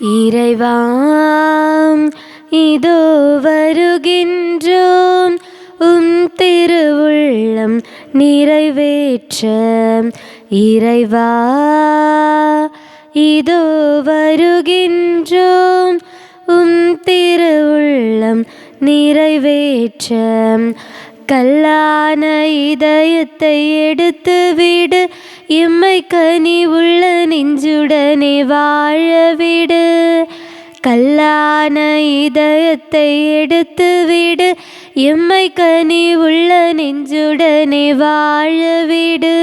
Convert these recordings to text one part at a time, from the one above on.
இறைவா இதோ வருகின்றோம், உம் திருவுள்ளம் நிறைவேற்ற. இறைவா இதோ வருகின்றோம், உம் திருவுள்ளம் நிறைவேற்ற. கல்லான இதயத்தை எடுத்து விடு, எம்மை கனி உள்ள நெஞ்சுடனே வாழவிடு. கல்லான இதயத்தை எடுத்து விடு, எம்மை கனி உள்ள நெஞ்சுடனே வாழவிடு.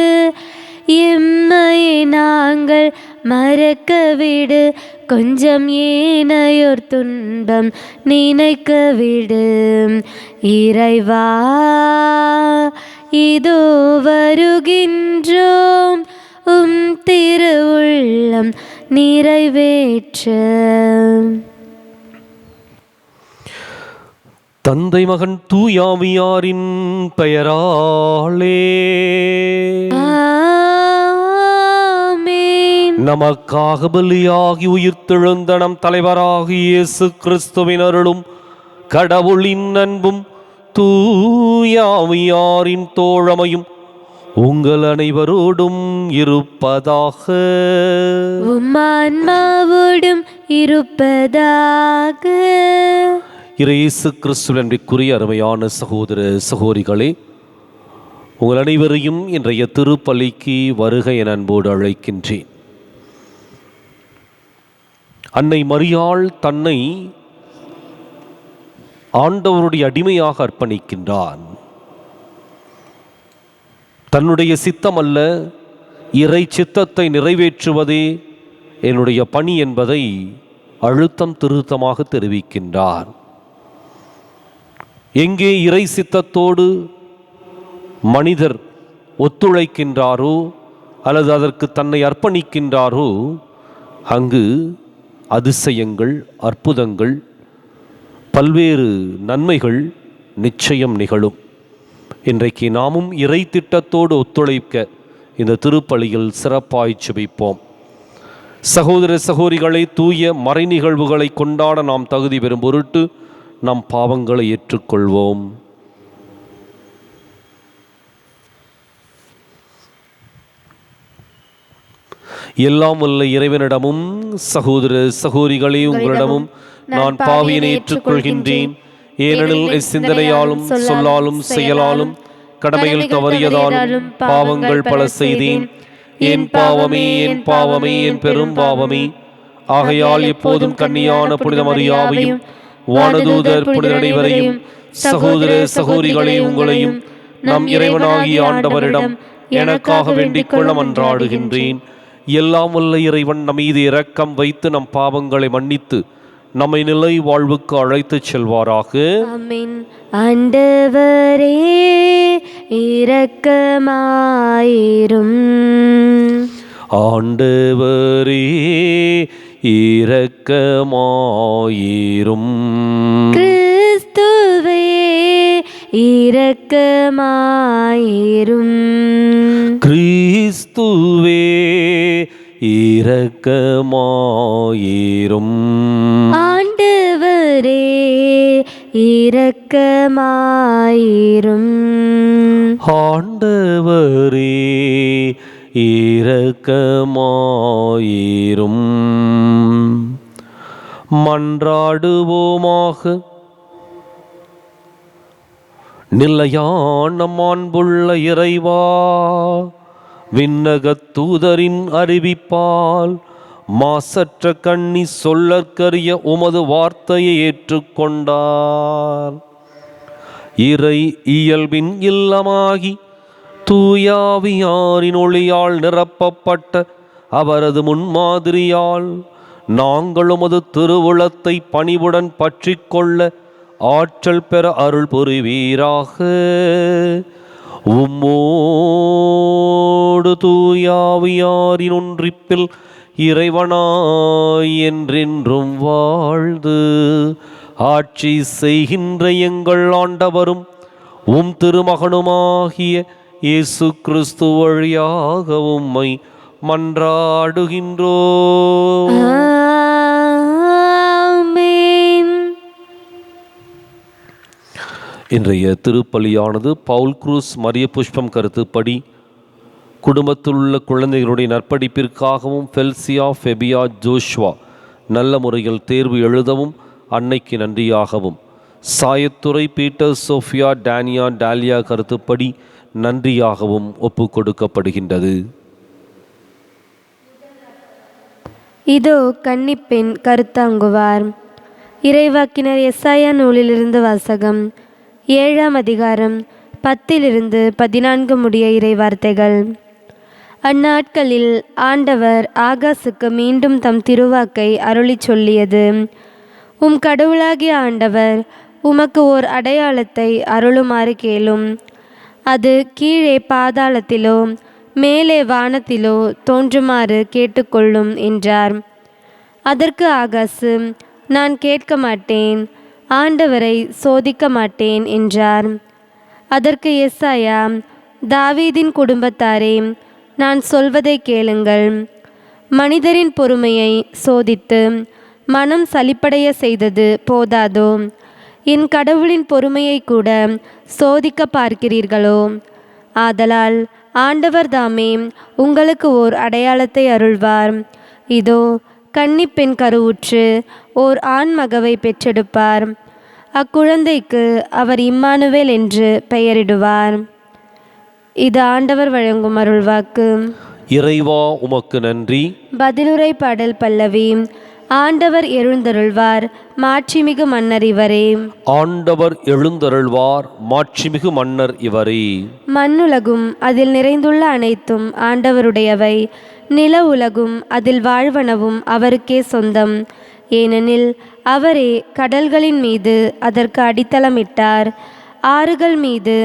எம்மையை நாங்கள் மறக்க விடு, கொஞ்சம் ஏனையோர் துன்பம் நினைக்க விடு. இறைவா இதோ வருகின்றோம், உம் திருவுள்ளம் நிறைவேற்ற. தந்தை மகன் தூயாவியாரின் பெயராலே நமக்காக பலியாகி உயிர்த்தெழுந்த நம் தலைவராகிய இயேசு கிறிஸ்துவின் அருளும் கடவுளின் அன்பும் தூயாவியாரின் தோழமையும் உங்கள் அனைவரோடும் இருப்பதாக. ஆன்மாவோடும் இருப்பதாக. இயேசு கிறிஸ்துவின் அன்பிற்குரிய அருமையான சகோதர சகோதரிகளே, உங்கள் அனைவரையும் இன்றைய திருப்பலிக்கு வருக என அன்போடு அழைக்கின்றேன். அன்னை மரியாள் தன்னை ஆண்டவருடைய அடிமையாக அர்ப்பணிக்கின்றார். தன்னுடைய சித்தம் அல்ல, இறை சித்தத்தை நிறைவேற்றுவதே என்னுடைய பணி என்பதை அழுத்தம் திருத்தமாக தெரிவிக்கின்றார். எங்கே இறை சித்தத்தோடு மனிதர் ஒத்துழைக்கின்றாரோ அல்லது அதற்கு தன்னை அர்ப்பணிக்கின்றாரோ, அங்கு அதிசயங்கள், அற்புதங்கள், பல்வேறு நன்மைகள் நிச்சயம் நிகழும். இன்றைக்கு நாமும் இறை திட்டத்தோடு ஒத்துழைக்க இந்த திருப்பலியில் சிறப்பாய் செபிப்போம். சகோதர சகோதரிகளை, தூய மறை நிகழ்வுகளை கொண்டாட நாம் தகுதி பெறும் பொருட்டு நம் பாவங்களை ஏற்றுக்கொள்வோம். எல்லாம் வல்ல இறைவனிடமும் சகோதர சகோதரிகளே உங்களிடமும் நான் பாவியினை ஏற்றுக்கொள்கின்றேன். ஏனெனில் சிந்தனையாலும் சொல்லாலும் செயலாலும் கடமையில் தவறியதாலும் பாவங்கள் பல செய்தேன். என் பாவமே, என் பாவமே, என் பெரும் பாவமே. ஆகையால் எப்போதும் கன்னியான புனித மரியாவையும் வானதூதர் புனித அனைவரையும் சகோதர சகோதரிகளே உங்களையும் நம் இறைவனாகிய ஆண்டவரிடம் எனக்காக வேண்டிக் கொள்ள மன்றாடுகின்றேன். எல்லாம் வல்ல இறைவன் நம் மீது இரக்கம் வைத்து நம் பாவங்களை மன்னித்து நம்மை நிலை வாழ்வுக்கு அழைத்துச் செல்வாராக. ஆமென். ஆண்டவரே இரக்கமாயிரும். ஆண்டவரே இரக்கமாயிரும். கிறிஸ்துவே இரக்கமாயிரும். கிறிஸ்துவே இரக்கமாயிரும். ஆண்டவரே இரக்கமாயிரும். ஆண்டவரே இரக்கமாயிரும். மன்றாடுவோமாக. நிலையான மாண்புள்ள இறைவா, விண்ணகத் தூதரின் அறிவிப்பால் மாசற்ற கண்ணி சொல்லற்கரிய உமது வார்த்தையை ஏற்றுக்கொண்டார். இறை இயல்பின் இல்லமாகி தூயாவியாரின் ஒளியால் நிரப்பப்பட்ட அவரது முன்மாதிரியால் நாங்கள் உமது திருவுளத்தை பணிவுடன் பற்றி கொள்ள ஆற்றல் பெற அருள் புரிவீராக. உம்மோடு தூயாவியாரின் ஒன்றிப்பில் இறைவனாய் என்றென்றும் வாழ்ந்து ஆட்சி செய்கின்ற எங்கள் ஆண்டவரும் உம் திருமகனுமாகிய இயேசு கிறிஸ்து வழியாக உம்மை மன்றாடுகின்றோம். இன்றைய திருப்பலியானது பவுல் குரூஸ் மரிய புஷ்பம் கருத்துப்படி குடும்பத்தில் உள்ள குழந்தைகளுடைய நற்படிப்பிற்காகவும் ஃபெல்சியா ஃபெபியா ஜோஷ்வா நல்ல முறையில் தேர்வு எழுதவும் அன்னைக்கு நன்றியாகவும் சாயத்துறை பீட்டர் சோஃபியா டேனியா டாலியா கருத்துப்படி நன்றியாகவும் ஒப்பு கொடுக்கப்படுகின்றது. இதோ கன்னிப்பெண் கருத்தாங்குவார். இறைவாக்கினர் எசாயா நூலிலிருந்து வாசகம். 7ஆம் அதிகாரம் 10-14 முடிய இறைவார்த்தைகள். அந்நாட்களில் ஆண்டவர் ஆகாசுக்கு மீண்டும் தம் திருவாக்கை அருளிச் சொல்லியது: உம் கடவுளாகிய ஆண்டவர் உமக்கு ஓர் அடையாளத்தை அருளுமாறு கேளும். அது கீழே பாதாளத்திலோ மேலே வானத்திலோ தோன்றுமாறு கேட்டுக்கொள்ளும் என்றார். அதற்கு ஆகாசு, நான் கேட்க மாட்டேன், ஆண்டவரை சோதிக்க மாட்டேன் என்றார். அதற்கு எசாயா, தாவீதின் குடும்பத்தாரே, நான் சொல்வதை கேளுங்கள். மனிதரின் பொறுமையை சோதித்து மனம் சலிப்படைய செய்தது போதாதோ, என் கடவுளின் பொறுமையை கூட சோதிக்க பார்க்கிறீர்களோ? ஆதலால் ஆண்டவர் தாமே உங்களுக்கு ஓர் அடையாளத்தை அருள்வார். இதோ கன்னிப்பெண் கருவுற்று ஓர் ஆண் மகவை பெற்றெடுப்பார். அக்குழந்தைக்கு அவர் இம்மானுவேல் என்று பெயரிடுவார். இது ஆண்டவர் வழங்கும் அருள்வாக்கு. இறைவா உமக்கு நன்றி. பதிலுரை பாடல் பல்லவி. ஆண்டவர் எழுந்தருள்வார், மாட்சிமிகு மன்னர் இவரே. ஆண்டவர் எழுந்தருள்வார், மாட்சிமிகு மன்னர் இவரே. மண்ணுலகும் அதில் நிறைந்துள்ள அனைத்தும் ஆண்டவருடையவை. நில உலகும் அதில் வாழ்வனவும் அவருக்கே சொந்தம். ஏனெனில் அவரே கடல்களின் மீது அதற்கு அடித்தளமிட்டார், ஆறுகள் மீது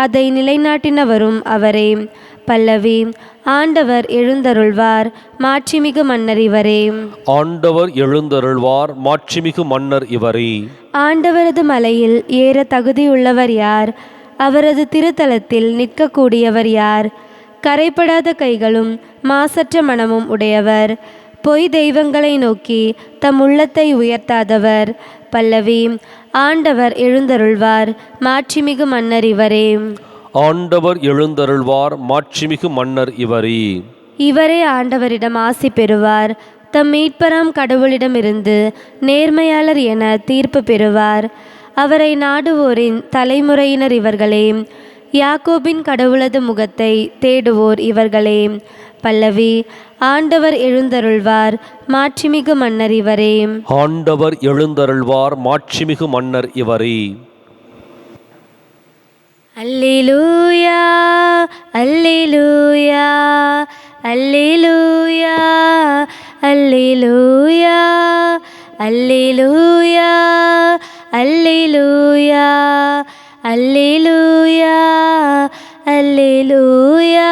அதை நிலைநாட்டினவரும் அவரே. பல்லவி. ஆண்டவர் எழுந்தருள்வார், மாட்சிமிகு மன்னர் இவரே. ஆண்டவர் எழுந்தருள்வார், மாட்சிமிகு மன்னர் இவரே. ஆண்டவரது மலையில் ஏற தகுதியுள்ளவர் யார்? அவரது திருத்தலத்தில் நிற்கக்கூடியவர் யார்? கரைப்படாத கைகளும் மாசற்ற மனமும் உடையவர், பொய் தெய்வங்களை நோக்கி தம் உள்ளத்தை உயர்த்தாதவர். பல்லவி. ஆண்டவர் எழுந்தருள்வார், மாட்சிமிகு மன்னர் இவரே. ஆண்டவர் எழுந்தருள்வார், மாட்சிமிகு மன்னர் இவரே. இவரே ஆண்டவரிடம் ஆசி பெறுவார், தம் மீட்பராம் கடவுளிடமிருந்து நேர்மையாளர் என தீர்ப்பு பெறுவார். அவரை நாடுவோரின் தலைமுறையினர் இவர்களே, யாக்கோபின் கடவுளது முகத்தை தேடுவோர் இவர்களே. பல்லவி. ஆண்டவர் எழுந்தருள்வார், மாட்சிமிகு மன்னர் இவரே. ஆண்டவர் எழுந்தருள்வார், மாட்சிமிகு மன்னர் இவரே. அல்லேலூயா, அல்லேலூயா, அல்லேலூயா, அல்லேலூயா, அல்லேலூயா, அல்லேலூயா, அல்லேலூயா, அல்லேலூயா.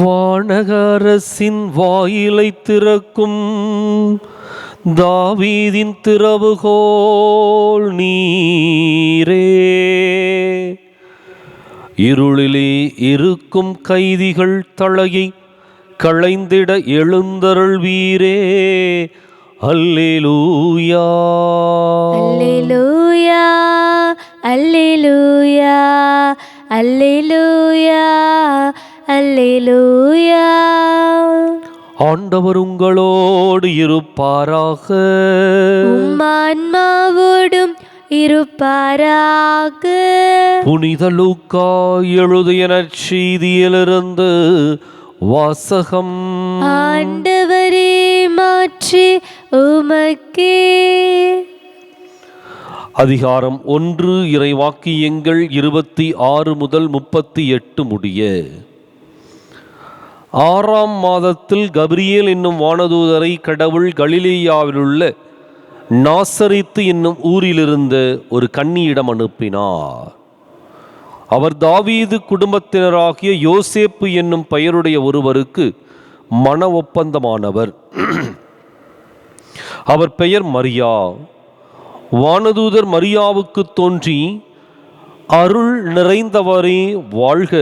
வானகரசின் வாயிலை திறக்கும் தாவீதின் திறவுகோல் நீரே. இருளிலே இருக்கும் கைதிகள் தலையை களைந்திட எழுந்தருள்வீரே. அல்லேலூயா, அல்லேலூயா, அல்லேலூயா, அல்லேலூயா, அல்லேலூயா. ஆண்டவர் உங்களோடு இருப்பாராக, உம் ஆன்மாவோடும் இருப்பாராக. புனித லூக்கா எழுதிய நற்செய்தியிலிருந்து வாசகம். ஆண்டவரே, மாற்றி உமக்கே. அதிகாரம் 1. இறைவாக்கியங்கள் 26 முதல் 38 முடிய. 6ஆம் மாதத்தில் கபிரியேல் என்னும் வானதூதரை கடவுள் கலிலேயாவிலுள்ள நாசரித்து என்னும் ஊரிலிருந்து ஒரு கன்னியிடம் அனுப்பினார். அவர் தாவீது குடும்பத்தினராகிய யோசேப்பு என்னும் பெயருடைய ஒருவருக்கு மன ஒப்பந்தமானவர். அவர் பெயர் மரியா. வானதூதர் மரியாவுக்கு தோன்றி, அருள் நிறைந்தவரே வாழ்க,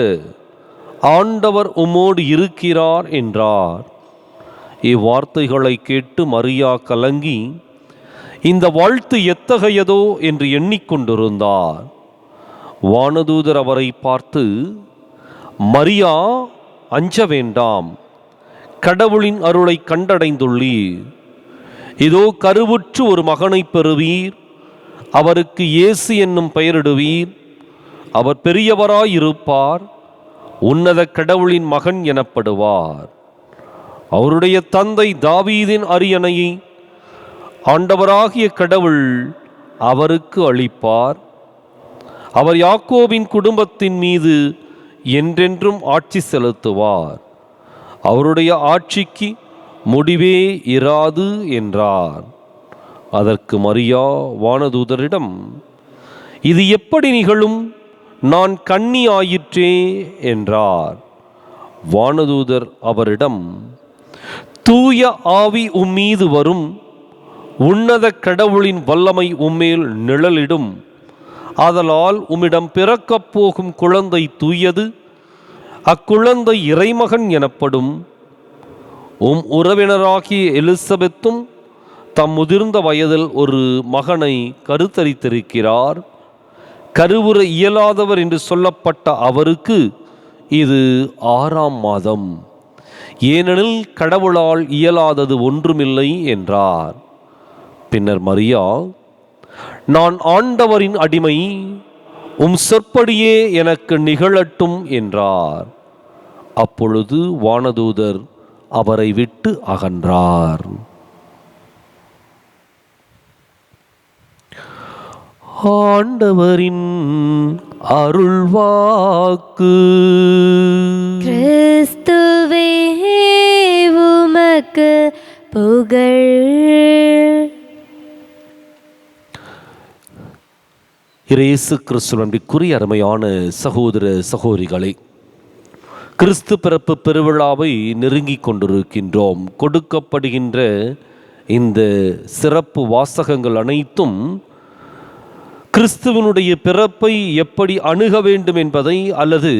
ஆண்டவர் உம்மோடு இருக்கிறார் என்றார். இவ்வார்த்தைகளை கேட்டு மரியா கலங்கி இந்த வாழ்த்து எத்தகையதோ என்று எண்ணிக்கொண்டிருந்தார். வானதூதர் அவரை பார்த்து, மரியா, அஞ்ச வேண்டாம், கடவுளின் அருளை கண்டடைந்துள்ளீர். இதோ கருவுற்று ஒரு மகனை பெறுவீர், அவருக்கு இயேசு என்னும் பெயரிடுவீர். அவர் பெரியவராயிருப்பார், உன்னத கடவுளின் மகன் எனப்படுவார். அவருடைய தந்தை தாவீதின் அரியணையை ஆண்டவராகிய கடவுள் அவருக்கு அளிப்பார். அவர் யாக்கோபின் குடும்பத்தின் மீது என்றென்றும் ஆட்சி செலுத்துவார். அவருடைய ஆட்சிக்கு முடிவே இராது என்றார். அதற்கு மரியா வானதூதரிடம், இது எப்படி நிகழும்? நான் கன்னி ஆயிற்றே என்றார். வானதூதர் அவரிடம், தூய ஆவி உம்மீது வரும், உன்னத கடவுளின் வல்லமை உம்மேல் நிழலிடும். ஆதலால் உம்மிடம் பிறக்கப் போகும் குழந்தை தூயது, அக்குழந்தை இறைமகன் எனப்படும். உம் உறவினராகிய எலிசபெத்தும் தம் முதிர்ந்த வயதில் ஒரு மகனை கருத்தரித்திருக்கிறார். கருவுற இயலாதவர் என்று சொல்லப்பட்ட அவருக்கு இது 6ஆம் மாதம், ஏனெனில் கடவுளால் இயலாதது ஒன்றுமில்லை என்றார். பின்னர் மரியா, நான் ஆண்டவரின் அடிமை, உம் சொற்படியே எனக்கு நிகழட்டும் என்றார். அப்பொழுது வானதூதர் அவரை விட்டு அகன்றார். ஆண்டவரின் அருள்வாக்கு. கிறிஸ்துவே உமக்கு புகழ். இயேசு கிறிஸ்துவின் அன்பிற்குரிய அருமையான சகோதர சகோதரிகளே, கிறிஸ்து பிறப்பு பெருவிழாவை நெருங்கிக் கொண்டிருக்கின்றோம். கொடுக்கப்படுகின்ற இந்த சிறப்பு வாசகங்கள் அனைத்தும் கிறிஸ்துவனுடைய பிறப்பை எப்படி அணுக வேண்டும் என்பதை, அல்லது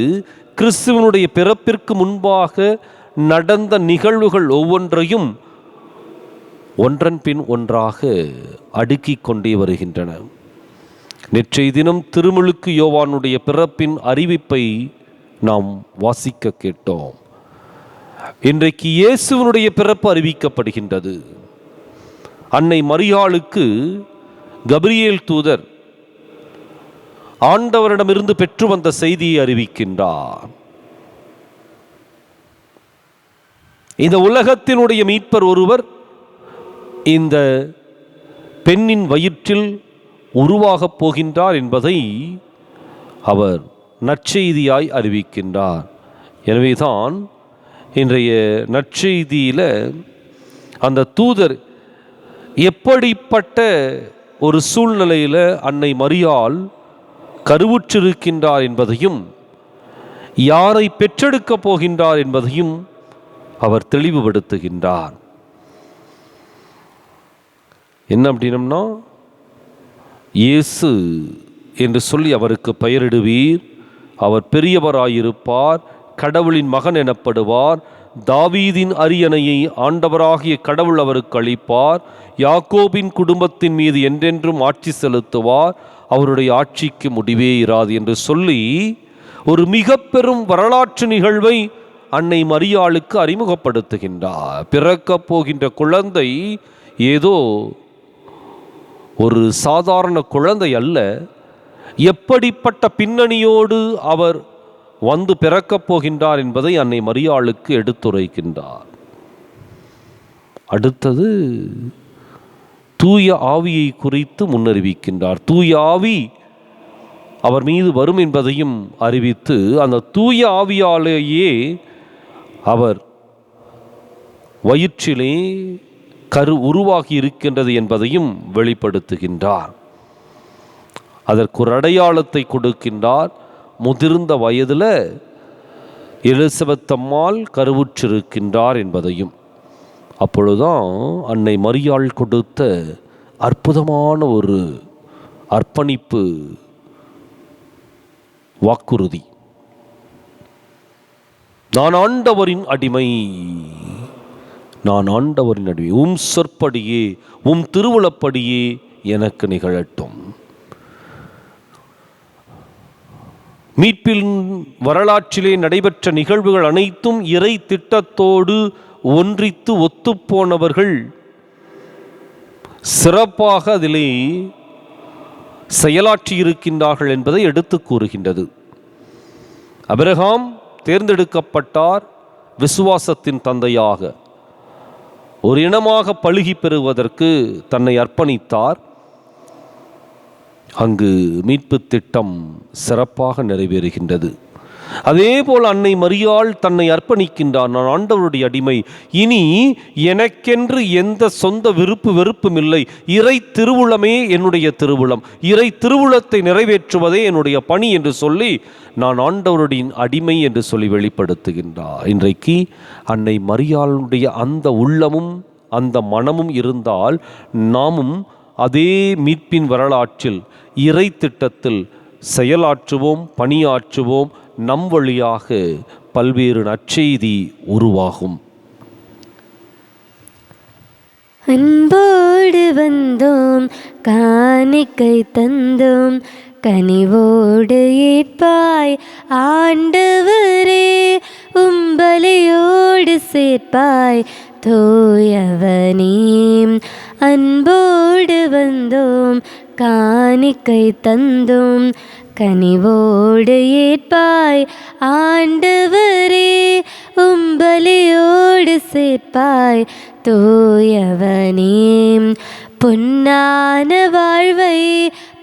கிறிஸ்துவனுடைய பிறப்பிற்கு முன்பாக நடந்த நிகழ்வுகள் ஒவ்வொன்றையும் ஒன்றன் பின் ஒன்றாக அடுக்கிக் கொண்டே வருகின்றன. நேற்றைய தினம் திருமுழுக்கு யோவானுடைய பிறப்பின் அறிவிப்பை நாம் வாசிக்க கேட்டோம். இன்றைக்கு இயேசுவனுடைய பிறப்பு அறிவிக்கப்படுகின்றது. அன்னை மரியாளுக்கு கபிரியேல் தூதர் ஆண்டவரிடமிருந்து பெற்று வந்த செய்தியை அறிவிக்கின்றார். இந்த உலகத்தினுடைய மீட்பர் ஒருவர் இந்த பெண்ணின் வயிற்றில் உருவாகப் போகின்றார் என்பதை அவர் நற்செய்தியாய் அறிவிக்கின்றார். எனவேதான் இன்றைய நற்செய்தியில் அந்த தூதர் எப்படிப்பட்ட ஒரு சூழ்நிலையில் அன்னை மரியாள் கருவுற்றிருக்கின்றார் என்பதையும், யாரை பெற்றெடுக்கப் போகின்றார் என்பதையும் அவர் தெளிவுபடுத்துகின்றார். என்ன அப்படின்னம்னா, இயேசு என்று சொல்லி அவருக்கு பெயரிடுவீர், அவர் பெரியவராயிருப்பார், கடவுளின் மகன் எனப்படுவார், தாவீதின் அரியணையை ஆண்டவராகிய கடவுள் அவருக்கு அளிப்பார், யாக்கோபின் குடும்பத்தின் மீது என்றென்றும் ஆட்சி செலுத்துவார், அவருடைய ஆட்சிக்கு முடிவே இராது என்று சொல்லி ஒரு மிக பெரும் வரலாற்று நிகழ்வை அன்னை மரியாளுக்கு அறிமுகப்படுத்துகின்றார். பிறக்கப் போகின்ற குழந்தை ஏதோ ஒரு சாதாரண குழந்தை அல்ல. எப்படிப்பட்ட பின்னணியோடு அவர் வந்து பிறக்கப் போகின்றார் என்பதை அன்னை மரியாளுக்கு எடுத்துரைக்கின்றார். அடுத்தது தூய ஆவியை குறித்து முன்னறிவிக்கின்றார். தூய ஆவி அவர் மீது வரும் என்பதையும் அறிவித்து, அந்த தூய ஆவியாலேயே அவர் வயிற்றிலே கரு உருவாகி இருக்கின்றது என்பதையும் வெளிப்படுத்துகின்றார். அதற்கு ஒரு அடையாளத்தை கொடுக்கின்றார். முதிர்ந்த வயதில் எலிசபெத் அம்மாள் கருவுற்றிருக்கின்றார் என்பதையும். அப்பொழுதுதான் அன்னை மரியாள் கொடுத்த அற்புதமான ஒரு அர்ப்பணிப்பு வாக்குறுதி. நான் ஆண்டவரின் அடிமை, நான் ஆண்டவரின் அடிமை, உம் சொற்படியே உம் திருவுளப்படியே எனக்கு நிகழட்டும். மீட்பின் வரலாற்றிலே நடைபெற்ற நிகழ்வுகள் அனைத்தும் இறை திட்டத்தோடு ஒன்றித்து ஒத்துப்போனவர்கள் சிறப்பாக அதிலே செயலாற்றியிருக்கின்றார்கள் என்பதை எடுத்து கூறுகின்றது. ஆபிரகாம் தேர்ந்தெடுக்கப்பட்டார் விசுவாசத்தின் தந்தையாக. ஒரு இனமாக பழுகி பெறுவதற்கு தன்னை அர்ப்பணித்தார். அங்கு மீட்பு திட்டம் சிறப்பாக நிறைவேறுகின்றது. அதே போல் அன்னை மரியாள் தன்னை அர்ப்பணிக்கின்றார். நான் ஆண்டவருடைய அடிமை, இனி எனக்கென்று எந்த சொந்த விருப்பு வெறுப்பும் இல்லை, இறை திருவுளமே என்னுடைய திருவுளம், இறை திருவுளத்தை நிறைவேற்றுவதே என்னுடைய பணி என்று சொல்லி நான் ஆண்டவருடைய அடிமை என்று சொல்லி வெளிப்படுத்துகின்றார். இன்றைக்கு அன்னை மரியாளுடைய அந்த உள்ளமும் அந்த மனமும் இருந்தால் நாமும் அதே மீட்பின் வரலாற்றில் இறை திட்டத்தில் செயலாற்றுவோம், பணியாற்றுவோம். நம் வழியாக பல்வேறு நற்செய்தி உருவாகும். அன்போடு வந்தோம், காணிக்கை தந்தோம், கனிவோடு ஏற்பாய் ஆண்டவரே, உம்பலியோடு சேர்ப்பாய் தூயவனே. அன்போடு வந்தோம், காணிக்கை தந்தோம், கனிவோடு ஏற்பாய் ஆண்டவரே, உம்பலியோடு சேர்ப்பாய் தூயவனே. பொன்னான வாழ்வை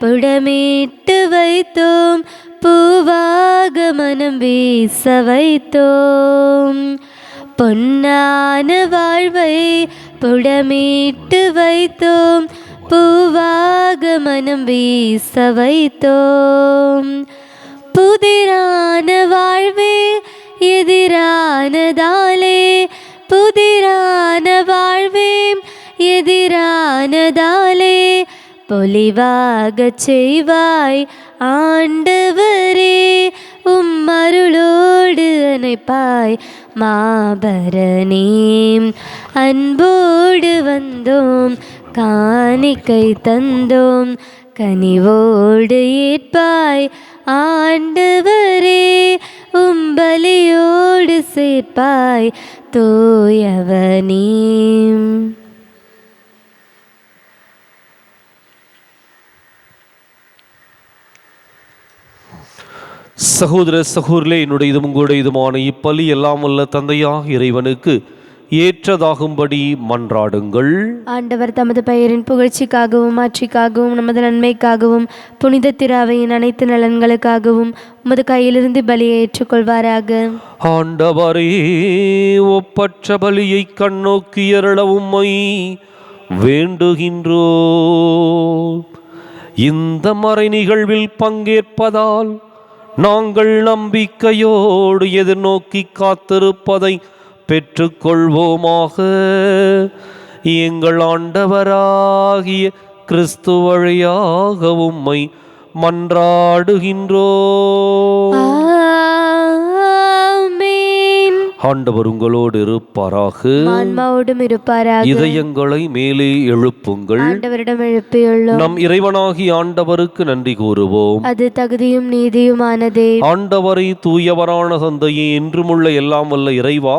புடமிட்டு வைத்தோம், பூவாக மனம் வீச வைத்தோம். பொன்னான வாழ்வை புடமிட்டு வைத்தோம், பூவாக மனம் வீச வைத்தோம். புதிரான வாழ்வே எதிரானதாலே, புதிரான வாழ்வே எதிரானதாலே, பொலிவாக செய்வாய் ஆண்டவரே, உம்மருளோடு அணைப்பாய் மாபரணே. அன்போடு வந்தோம், காணிக்கை தந்தோம், கனிவோடு ஏற்பாய் ஆண்டவரே, உம்பலியோடு சேர்ப்பாய் தூயவனே. சகோதர சகோதரே, என்னுடைய இதுவும் கூட இதுமான இப்பலி எல்லாம் வல்ல தந்தையாக இறைவனுக்கு ஏற்றதாகும்படி மன்றாடுங்கள். ஆண்டவர் தமது பெயரின் புகழ்ச்சிக்காகவும் ஆட்சிக்காகவும் நமது நன்மைக்காகவும் புனித திராவையின் அனைத்து நலன்களுக்காகவும் உமது கையிலிருந்து பலியை ஏற்றுக்கொள்வாராக. ஆண்டவரே, ஒப்பற்ற பலியை கண்ணோக்கியருள உம்மை வேண்டுகின்றோ. இந்த மறை நிகழ்வில் பங்கேற்பதால் நாங்கள் நம்பிக்கையோடு எதிர்நோக்கி காத்திருப்பதை பெற்றுக்கொள்வோமாக. எங்கள் ஆண்டவராகிய கிறிஸ்து வழியாக உம்மை மன்றாடுகின்றோம். ஆண்டவர் உங்களோடு இருப்பாராக, ஆன்மாவோடும் இருப்பாராக. இதயங்களை மேலே எழுப்புங்கள். ஆண்டவரிடம் எழுப்பியுள்ளோம். நம் இறைவனாகிய ஆண்டவருக்கு நன்றி கூறுவோம். அது தகுதியும் நீதியுமானதே. ஆண்டவரை தூயவரான தந்தையே, என்றுமுள்ள எல்லாம் வல்ல இறைவா,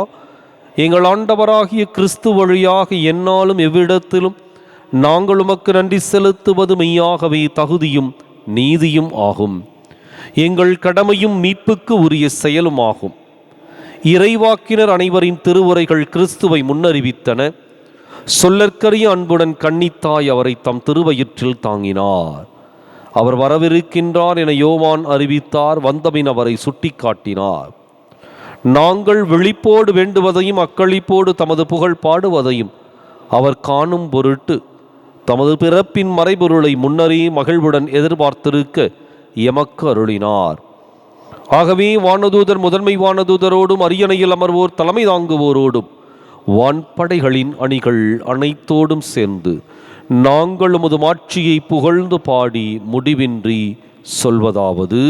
எங்கள் ஆண்டவராகிய கிறிஸ்து வழியாக எந்நாளும் எவ்விடத்திலும் நாங்கள் உமக்கு நன்றி செலுத்துவது மெய்யாகவே தகுதியும் நீதியும் ஆகும். எங்கள் கடமையும் மீட்புக்கு உரிய செயலும் ஆகும். இறைவாக்கினர் அனைவரின் திருவுரைகள் கிறிஸ்துவை முன்னறிவித்தன. சொல்லற்கரிய அன்புடன் கன்னித்தாய் அவரை தம் திருவயிற்றில் தாங்கினார். அவர் வரவிருக்கின்றார் என யோவான் அறிவித்தார். வந்தபின் அவரை சுட்டி காட்டினார். நாங்கள் விழிப்போடு வேண்டுவதையும் அக்களிப்போடு தமது புகழ் பாடுவதையும் அவர் காணும் பொருட்டு தமது பிறப்பின் மறைபொருளை முன்னரே மகிழ்வுடன் எதிர்பார்த்திருக்க எமக்கு அருளினார். ஆகவே வானதூதர் முதன்மை வானதூதரோடும் அரியணையில் அமர்வோர் தலைமை தாங்குவோரோடும் வான்படைகளின் அணிகள் அனைத்தோடும் சேர்ந்து நாங்கள் உமது மாட்சியை புகழ்ந்து பாடி முடிவின்றி சொல்வதாவது: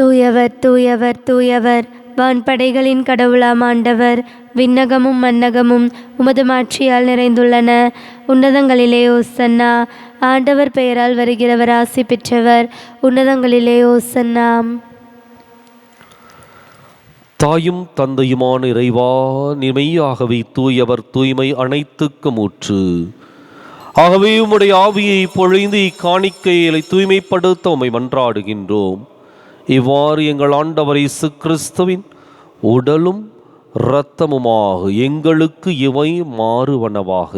தூயவர் தூயவர் தூயவர், வான்படைகளின் கடவுளாம் ஆண்டவர். விண்ணகமும் மன்னகமும் உமது மாட்சியால் நிறைந்துள்ளன. உன்னதங்களிலே ஓசன்னா. ஆண்டவர் பெயரால் வருகிறவர் ஆசி பெற்றவர். உன்னதங்களிலே ஓசன்னா. தாயும் தந்தையுமான இறைவா, நிமையாகவே தூயவர், தூய்மை அனைத்துக்கும் ஊற்று. ஆகவே உம்முடைய ஆவியை பொழிந்து இக்காணிக்கைகளை தூய்மைப்படுத்த உம்மை மன்றாடுகின்றோம். இவ்வாறு எங்கள் ஆண்டவர் இயேசு கிறிஸ்துவின் உடலும் இரத்தமுமாக எங்களுக்கு இவை மாறுவனவாக.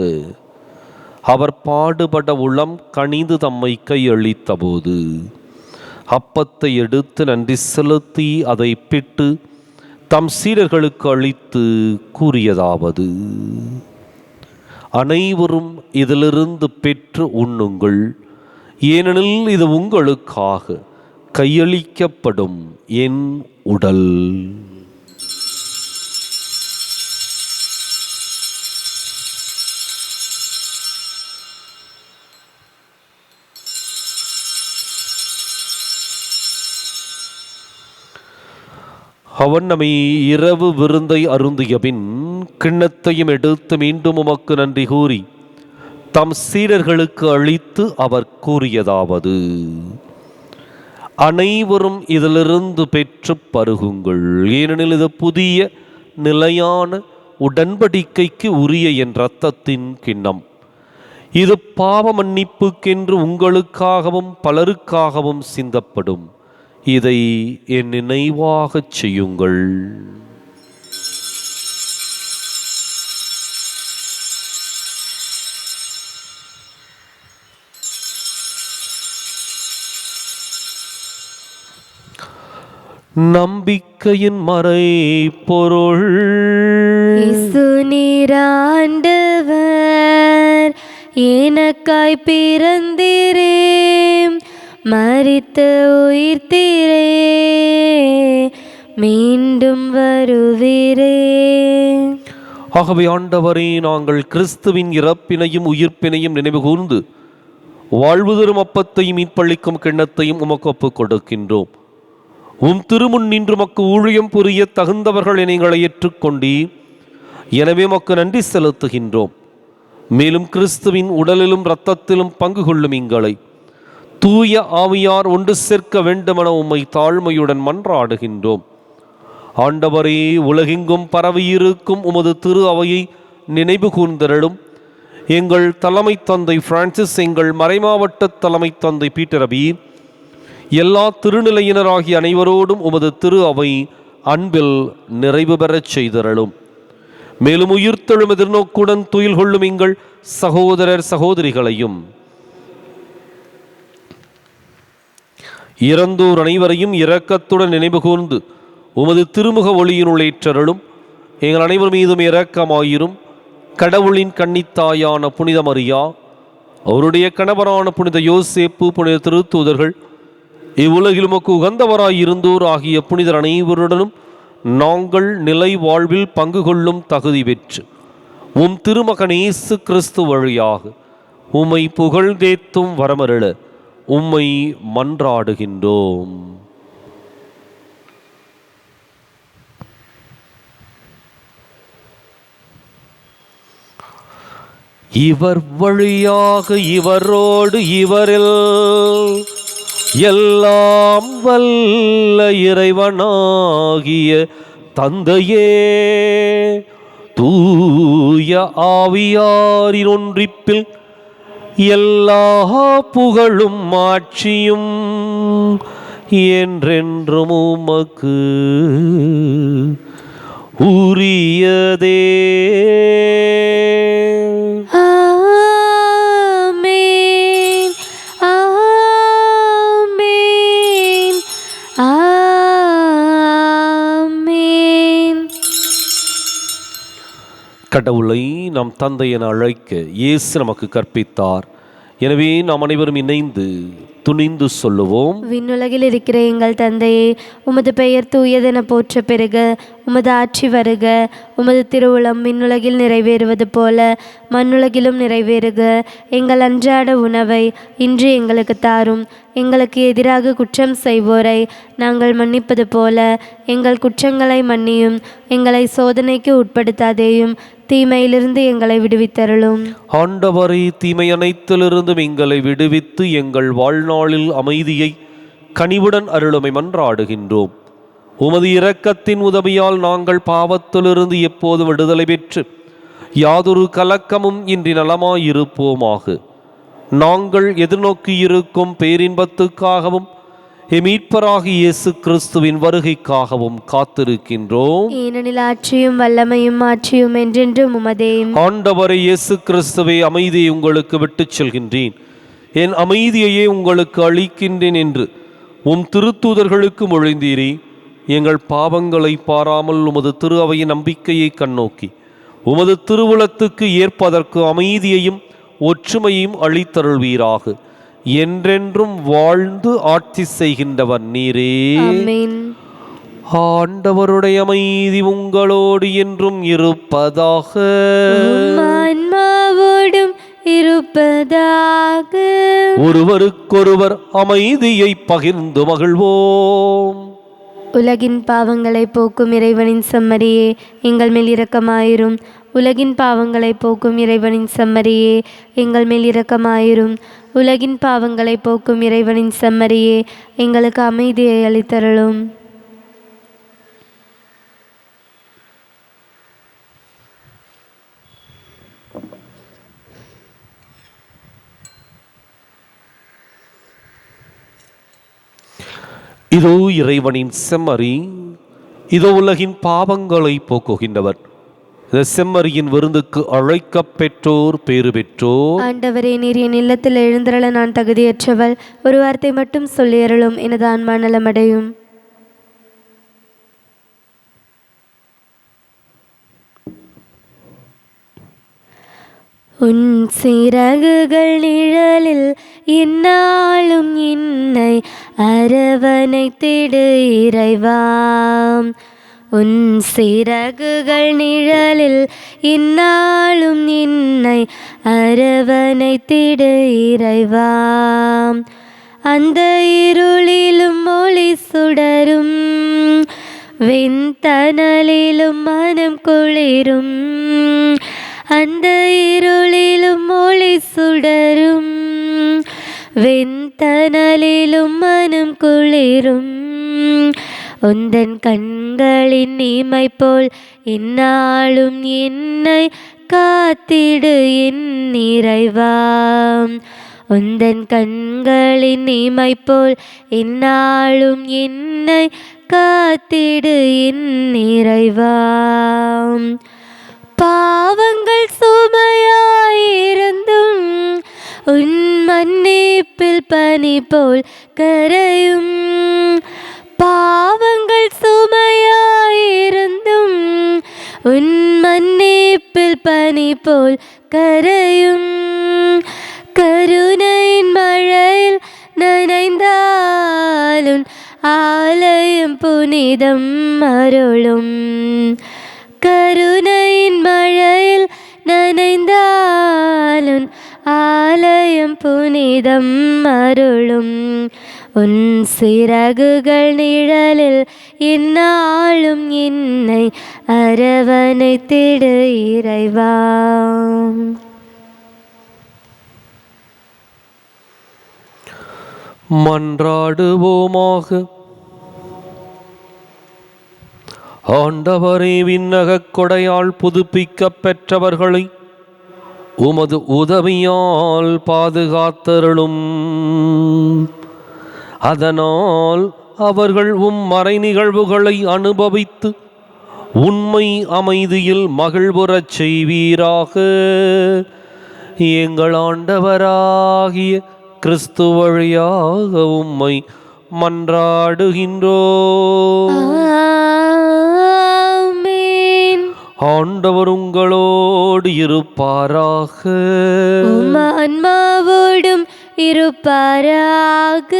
அவர் பாடுபட உளம் கனிந்து தம்மை கையளித்த போது அப்பத்தை எடுத்து நன்றி செலுத்தி அதை பிட்டு தம் சீடர்களுக்கு அளித்து கூறியதாவது: அனைவரும் இதிலிருந்து பெற்று உண்ணுங்கள், ஏனெனில் இது உங்களுக்காக கையளிக்கப்படும் என் உடல். அவன் நம்மை இரவு விருந்தை அருந்திய பின் கிண்ணத்தையும் எடுத்து மீண்டும் உமக்கு நன்றி கூறி தம் சீடர்களுக்கு அளித்து அவர் கூறியதாவது: அனைவரும் இதிலிருந்து பெற்று பருகுங்கள், ஏனெனில் இது புதிய நிலையான உடன்படிக்கைக்கு உரிய என் இரத்தத்தின் கிண்ணம். இது பாவ மன்னிப்புக்கென்று உங்களுக்காகவும் பலருக்காகவும் சிந்தப்படும். இதை என் நினைவாகச் செய்யுங்கள். நம்பிக்கையின் மறைபொருள். இயேசு நீர் ஆண்டவர், எனக்காய் பிறந்தீரே, மரித்து உயிர்த்தீரே, மீண்டும் வருவீரே. ஆகவே ஆண்டவரே, நாங்கள் கிறிஸ்துவின் இறப்பினையும் உயிர்ப்பினையும் நினைவு கூர்ந்து வாழ்வு தரும் அப்பத்தையும் மீட்பளிக்கும் கிண்ணத்தையும் உமக்கு ஒப்புக் கொடுக்கின்றோம். உம் திருமுன் நின்று மக்கு ஊழியம் புரிய தகுந்தவர்கள் எங்களை ஏற்றுக்கொண்டீர். எனவே மக்கு நன்றி செலுத்துகின்றோம். மேலும் கிறிஸ்துவின் உடலிலும் இரத்தத்திலும் பங்கு கொள்ளும் எங்களை தூய ஆவியார் ஒன்று சேர்க்க வேண்டுமென உம்மை தாழ்மையுடன் மன்றாடுகின்றோம். ஆண்டவரே, உலகெங்கும் பரவியிருக்கும் உமது திரு அவையை நினைவு கூர்ந்தருளும். எங்கள் தலைமை தந்தை பிரான்சிஸ், எங்கள் மறைமாவட்ட தலைமை தந்தை பீட்டர் அபி, எல்லா திருநிலையினராகிய அனைவரோடும் உமது திரு அவை அன்பில் நிறைவு பெறச் செய்தருளும். மேலும் உயிர்த்தெழும் எதிர்நோக்குடன் துயில் கொள்ளும் எங்கள் சகோதரர் சகோதரிகளையும் இறந்தோர் அனைவரையும் இரக்கத்துடன் நினைவு கூர்ந்து உமது திருமுக ஒளியினுள் ஏற்றருளும். எங்கள் அனைவர் மீதும் இரக்கமாயிரும். கடவுளின் கன்னித்தாயான புனித மரியா, அவருடைய கணவரான புனித யோசேப்பு, புனித திருத்தூதர்கள், இவ்வுலகில் உமக்கு உகந்தவராயிருந்தோர் ஆகிய புனிதர் அனைவருடனும் நாங்கள் நிலை வாழ்வில் பங்கு கொள்ளும் தகுதி பெற்று உம் திருமகன் இயேசு கிறிஸ்து வழியாக உம்மை புகழ்ந்தேத்தும் வரமருள உம்மை மன்றாடுகின்றோம். இவர் வழியாக இவரோடு இவரில் எல்லாம் வல்ல இறைவனாகிய தந்தையே, தூய ஆவியாரின் ஒன்றிப்பில் எல்லா புகழும் ஆட்சியும் என்றென்றும் உமக்கு உரியதே. கடவுளை நம் தந்தை என அழைக்க இயேசு நமக்கு கற்பித்தார். எனவே நாம் அனைவரும் இணைந்து துணிந்து சொல்லுவோம். விண்ணுலகில் இருக்கிற எங்கள் தந்தையே, உமது பெயர் தூயதென போற்ற பெறுக. உமது ஆட்சி வருக. உமது திருவுளம் விண்ணுலகில் நிறைவேறுவது போல மண்ணுலகிலும் நிறைவேறுக. எங்கள் அன்றாட உணவை இன்று எங்களுக்கு தாரும். எங்களுக்கு எதிராக குற்றம் செய்வோரை நாங்கள் மன்னிப்பது போல எங்கள் குற்றங்களை மன்னியும். எங்களை சோதனைக்கு உட்படுத்தாதேயும், தீமையிலிருந்து எங்களை விடுவித்தருளும். ஆண்டவரே, தீமை அனைத்திலிருந்தும் எங்களை விடுவித்து எங்கள் வாழ்நாளில் அமைதியை கனிவுடன் அருளுமை மன்றாடுகின்றோம். உமது இரக்கத்தின் உதவியால் நாங்கள் பாவத்திலிருந்து எப்போதும் விடுதலை பெற்று யாதொரு கலக்கமும் இன்றி நலமாயிருப்போமாக. நாங்கள் எதிர்நோக்கியிருக்கும் பேரின்பத்துக்காகவும் மீட்பராகிய இயேசு கிறிஸ்துவின் வருகைக்காகவும் காத்திருக்கின்றோம். ஏனெனில் ஆட்சியும் வல்லமையும் ஆட்சியும் என்றென்றும் உமதே. ஆண்டவரை இயேசு கிறிஸ்துவை, அமைதியை உங்களுக்கு விட்டுச் செல்கின்றேன், என் அமைதியையே உங்களுக்கு அளிக்கின்றேன் என்று உம் திருத்தூதர்களுக்கு மொழிந்தீரே. எங்கள் பாவங்களை பாராமல் உமது திரு அவையின் நம்பிக்கையை கண்ணோக்கி உமது திருவுளத்துக்கு ஏற்பதற்கு அமைதியையும் ஒற்றுமையும் அளித்தருள்வீராக. என்றென்றும் வாழ்ந்து ஆட்சி செய்கின்றவர் நீரே. ஆமென். ஆண்டவருடைய அமைதி உங்களோடு என்றும் இருப்பதாக. ஆன்மாவோடும் இருப்பதாக. ஒருவருக்கொருவர் அமைதியை பகிர்ந்து மகிழ்வோம். உலகின் பாவங்களை போக்கும் இறைவனின் செம்மறியே, எங்கள் மேல் இரக்கமாயிரும். உலகின் பாவங்களை போக்கும் இறைவனின் செம்மறியே, எங்கள் மேல் இரக்கமாயிரும். உலகின் பாவங்களை போக்கும் இறைவனின் செம்மறியே, எங்களுக்கு அமைதியை அளித்தருளும். இதோ இறைவனின் செம்மறி, இதோ உலகின் பாவங்களை போக்குகின்றவர். இந்த செம்மறியின் விருந்துக்கு அழைக்கப் பெற்றோர் பேறு பெற்றோர். ஆண்டவரே, நீர் என் இல்லத்தில் எழுந்தருள நான் தகுதியற்றவள். ஒரு வார்த்தை மட்டும் சொல்லியருளும், எனது ஆன்மா நலமடையும். உன் சிறகுகள் நிழலில் எந்நாளும் என்னை அரவணைத்திடு இறைவா. உன் சிறகுகள் நிழலில் எந்நாளும் என்னை அரவணைத்திடு இறைவா. அந்த இருளிலும் ஒளி சுடரும், வெண்தணலிலும் மனம் குளிரும். அந்த இருளிலும் ஒளி சுடரும், வெண்தணலிலும் மனம் குளிரும். உந்தன் கண்களின் இமை போல் எந்நாளும் என்னை காத்திடு என் இறைவா. உந்தன் கண்களின் இமை போல் எந்நாளும் என்னை காத்திடு என் இறைவா. பாவங்கள் சுமையாயிருந்தும் உன் மன்னிப்பில் பனி போல் கரையும். பாவங்கள் சுமையாயிருந்தும் உன் மன்னிப்பில் பனி போல் கரையும். கருணையின் மழையில் நனைந்தாலும் ஆலயம் புனிதம் அருளும். கருணையின் மழையில் நனைந்தாலும் ஆலயம் புனிதம் அருளும். உன் சிறகுகள் நிழலில் எந்நாளும் என்னை அரவணைத்திடு இறைவா. மன்றாடுவோமாக. ஆண்டவரே, விண்ணகக் கொடையால் புதுப்பிக்கப் பெற்றவர்களை உமது உதவியால் பாதுகாத்தருளும். அதனால் அவர்கள் உம் மறை நிகழ்வுகளை அனுபவித்து உண்மை அமைதியில் மகிழ்வுறச் செய்வீராக. எங்கள் ஆண்டவராகிய கிறிஸ்து வழியாக உம்மை மன்றாடுகின்றோம். ஆண்டவர் உங்களோடு இருப்பாராக. ஆன்மாவோடும் இருப்பாராக.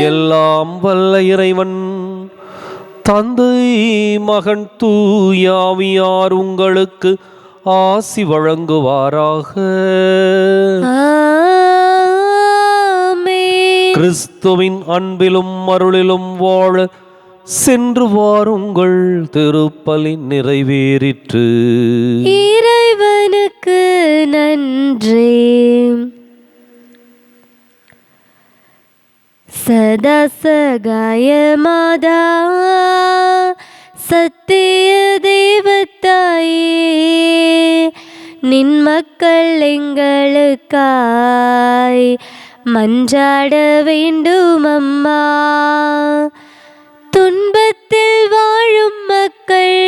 எல்லாம் வல்ல இறைவன் தந்தை மகன் தூயாவியார் உங்களுக்கு ஆசி வழங்குவாராக. ஆமென். கிறிஸ்துவின் அன்பிலும் அருளிலும் வாழ சென்று வாருங்கள். திருப்பலி நிறைவேறிற்று. இறைவனுக்கு நன்றி. சதா சகாய மாதா சத்திய தேவத்தாயே, நின் மக்கள் எங்களுக்காய் மன்றாட வேண்டும் அம்மா. துன்பத்தில் வாழும் மக்கள்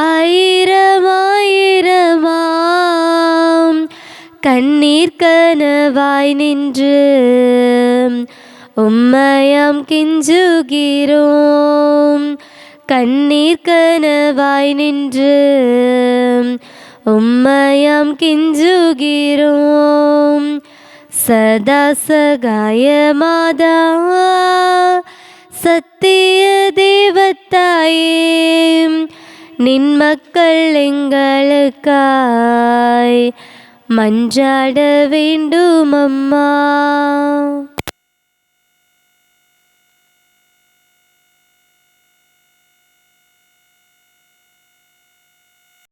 ஆயிரம் ஆயிரமாம் கண்ணீர் கனவாய் நின்று உம்மையாம் கெஞ்சுகிறோம். கண்ணீர் கனவாய் நின்று உம்மையாம் கெஞ்சுகிறோம். சதா சகாய மாதா சத்திய தேவத்தாயே, நின் மக்கள் எங்களுக்காய் மன்றாட வேண்டும் அம்மா.